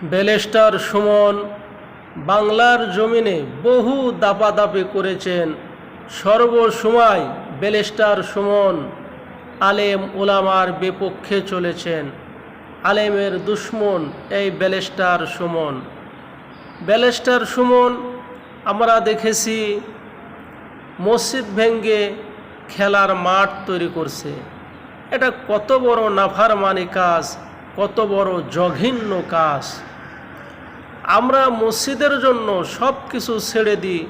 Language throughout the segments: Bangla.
ব্যারিস্টার সুমন বাংলার জমিনে বহু দাপাদাপি করেছেন। সর্বসময় ব্যারিস্টার সুমন আলেম ওলামার বিপক্ষে চলেছেন। আলেমের দুশ্মন এই ব্যারিস্টার সুমন। ব্যারিস্টার সুমন আমরা দেখেছি মসজিদ ভেঙে খেলার মাঠ তৈরি করছে। এটা কত বড় নাফরমানি কাজ, কত বড় জঘন্য কাজ। আমরা মসজিদের জন্য সব কিছু ছেড়ে দিই,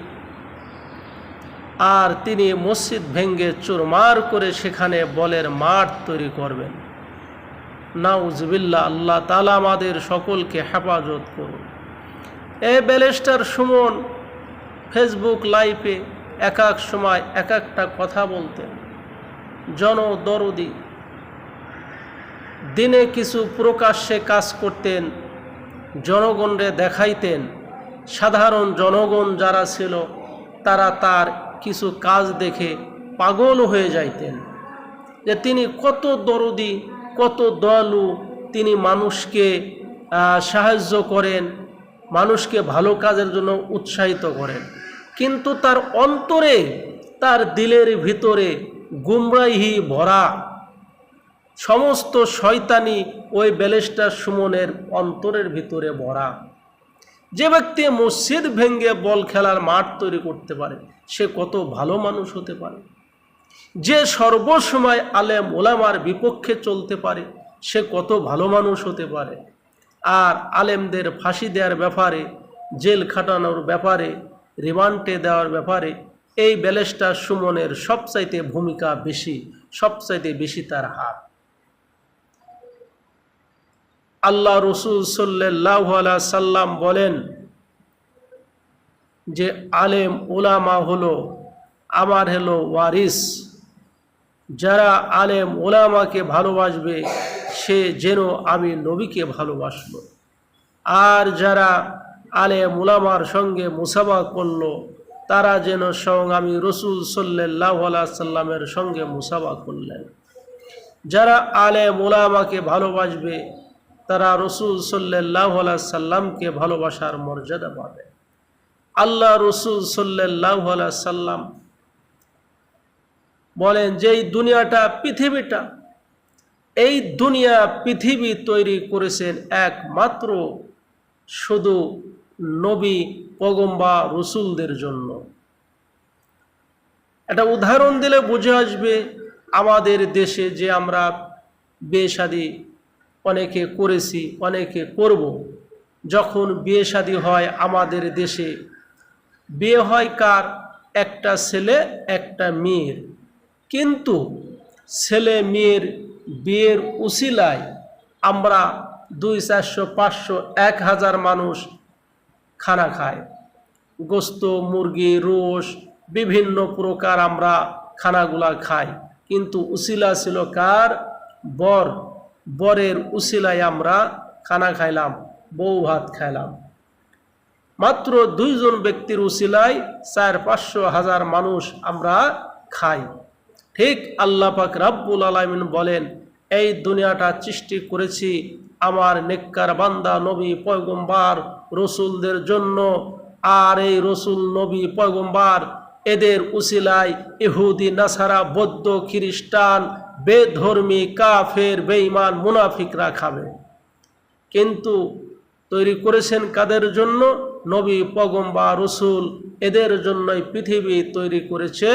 আর তিনি মসজিদ ভেঙে চুরমার করে সেখানে বলের মাঠ তৈরি করবেন। নাউজুবিল্লাহ, আল্লাহ তাআলা আমাদের সকলকে হেফাজত করুন। এই ব্যারিস্টার সুমন ফেসবুক লাইভে এক এক সময় এক একটা কথা বলতেন, জনদরদি। দিনে কিছু প্রকাশ্যে কাজ করতেন, জনগণরে দেখাইতেন। সাধারণ জনগণ যারা ছিল তারা তার কিছু কাজ দেখে পাগল হয়ে যাইতেন যে তিনি কত দরদি, কত দয়ালু। তিনি মানুষকে সাহায্য করেন, মানুষকে ভালো কাজের জন্য উৎসাহিত করেন। কিন্তু তার অন্তরে, তার দিলের ভিতরে গুমরাহি ভরা। সমস্ত শয়তানি ওই ব্যারিস্টার সুমনের অন্তরের ভিতরে ভরা। যে ব্যক্তি মসজিদ ভেঙে বল খেলার মাঠ তৈরি করতে পারে সে কত ভালো মানুষ হতে পারে। যে সর্বসময় আলেম ওলামার বিপক্ষে চলতে পারে সে কত ভালো মানুষ হতে পারে। আর আলেমদের ফাঁসি দেওয়ার ব্যাপারে, জেল খাটানোর ব্যাপারে, রিমান্ডে দেওয়ার ব্যাপারে এই ব্যারিস্টার সুমনের সবচাইতে ভূমিকা বেশি, সবচাইতে বেশি তার হাত। আল্লাহ রসুল সাল্লাল্লাহু আলাইহি সাল্লাম বলেন যে আলেম ওলামা হলো আমার ওয়ারিস। যারা আলেম ওলামাকে ভালোবাসবে সে যেন আমি নবীকে ভালোবাসলো। আর যারা আলেম ওলামার সঙ্গে মুসাফা করলো তারা যেন স্বয়ং আমি রসুল সাল্লাল্লাহু আলাইহি সাল্লামের সঙ্গে মুসাফা করলেন। যারা আলেম ওলামাকে ভালোবাসবে তারা রসুল সাল্লাল্লাহু আলাইহি সাল্লামকে ভালোবাসার মর্যাদা পাবে। আল্লাহ রসুল সাল্লাল্লাহু আলাইহি সাল্লাম বলেন যে এই দুনিয়াটা, পৃথিবীটা, এই দুনিয়া পৃথিবী তৈরি করেছেন একমাত্র শুধু নবী, পয়গম্বর, রসুলদের জন্য। একটা উদাহরণ দিলে বুঝে আসবে। আমাদের দেশে যে আমরা বিয়ে শাদী অনেকে করেছি, অনেকে করব। যখন বিয়ে শাদী হয় আমাদের দেশে, বিয়ে হয় কার? একটা ছেলে একটা মেয়ের। কিন্তু ছেলে মেয়ের বিয়ের উসিলায় আমরা 200, 400, 500, 1000 মানুষ খানা খায়। গোস্ত, মুরগি, রোস, বিভিন্ন প্রকার আমরা খানাগুলা খাই। কিন্তু উসিলা ছিল কার? বর। বরের উসিলায় আমরা খানা খাইলাম, বউ ভাত খাইলাম। মাত্র 2 জন ব্যক্তির উসিলায় 400, 500, 1000 মানুষ আমরা খাই। ঠিক আল্লাহ পাক রব্বুল আলামিন বলেন এই দুনিয়াটা সৃষ্টি করেছি আমার নেককার বান্দা, নবী, পয়গম্বর, রসুলদের জন্য। আর এই রসুল, নবী, পয়গম্বর এদের উসিলায় ইহুদি, নাসারা, বৌদ্ধ, খ্রিস্টান, বেধর্মী, কাফের, বেঈমান, মুনাফিকরা খাবে। কিন্তু তৈরি করেছেন কাদের জন্য? নবী, পয়গম্বর, রসুল এদের জন্যই পৃথিবী তৈরি করেছে।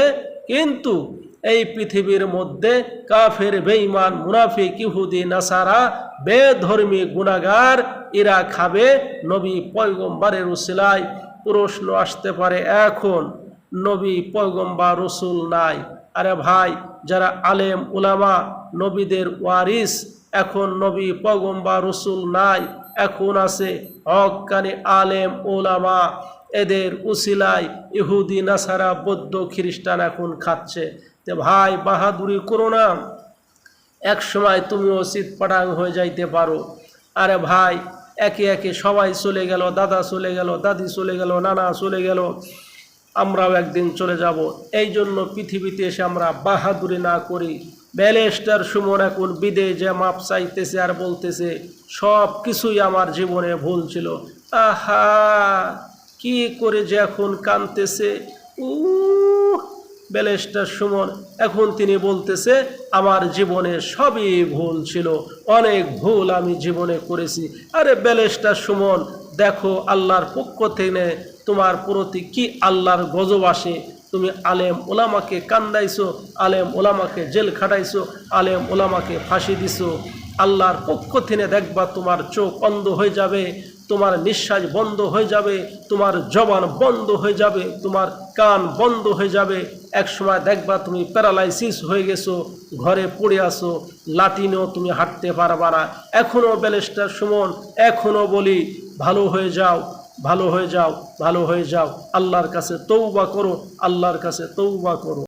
কিন্তু এই পৃথিবীর মধ্যে কাফের, বেঈমান, মুনাফিক, ইহুদি, নাসারা, বেধর্মী, গুনাহগার এরা খাবে নবী পয়গম্বরের উসিলায়। প্রশ্ন আসতে পারে এখন নবী, পয়গম্বর, রসুল নাই। আরে ভাই, যারা আলেম উলামা, নবীদের ওয়ারিস, এখন নবী, পয়গম্বর, রসুল নাই, এখন আছে হক্কানি আলেম উলামা। এদের উসিলায় ইহুদি, নাসারা, বৌদ্ধ, খ্রিস্টান এখন খাচ্ছে। তে ভাই, বাহাদুরি করো না, এক সময় তুমিও চিৎপাটাং হয়ে যাইতে পারো। আরে ভাই, একে একে সবাই চলে গেল, দাদা চলে গেল, দাদি চলে গেল, নানা চলে গেল, আমরাও একদিন চলে যাব। এই জন্য পৃথিবীতে এসে আমরা বাহাদুরি না করি, ব্যারিস্টার সুমন এখন বিদেশে যে মাপ চাইতেছে আর বলতেছে সব কিছুই আমার জীবনে ভুল ছিল। আহা, কি করে যে এখন কাঁদতেছে। ব্যারিস্টার সুমন এখন তিনি বলতেছে আমার জীবনে সবই ভুল ছিল, অনেক ভুল আমি জীবনে করেছি। আরে ব্যারিস্টার সুমন, দেখো আল্লাহর পক্ষ থেকে তোমার প্রতি কি আল্লাহর গজব আসে। তুমি আলেম ওলামাকে কান্দাইছো, আলেম ওলামাকে জেল খাটাইছো, আলেম ওলামাকে ফাঁসি দিছো। আল্লাহর পক্ষ থেকে দেখবা তোমার চোখ অন্ধ হয়ে যাবে, তোমার নিঃশ্বাস বন্ধ হয়ে যাবে, তোমার জবান বন্ধ হয়ে যাবে, তোমার কান বন্ধ হয়ে যাবে। এক সময় দেখবা তুমি প্যারালাইসিস হয়ে গেছো, ঘরে পড়ে আসো, লাটিনেও তুমি হাঁটতে পারবা না। এখনও ব্যারিস্টার সুমন, এখনও বলি ভালো হয়ে যাও, ভালো হয়ে যাও, ভালো হয়ে যাও। আল্লাহর কাছে তওবা করো, আল্লাহর কাছে তওবা করো।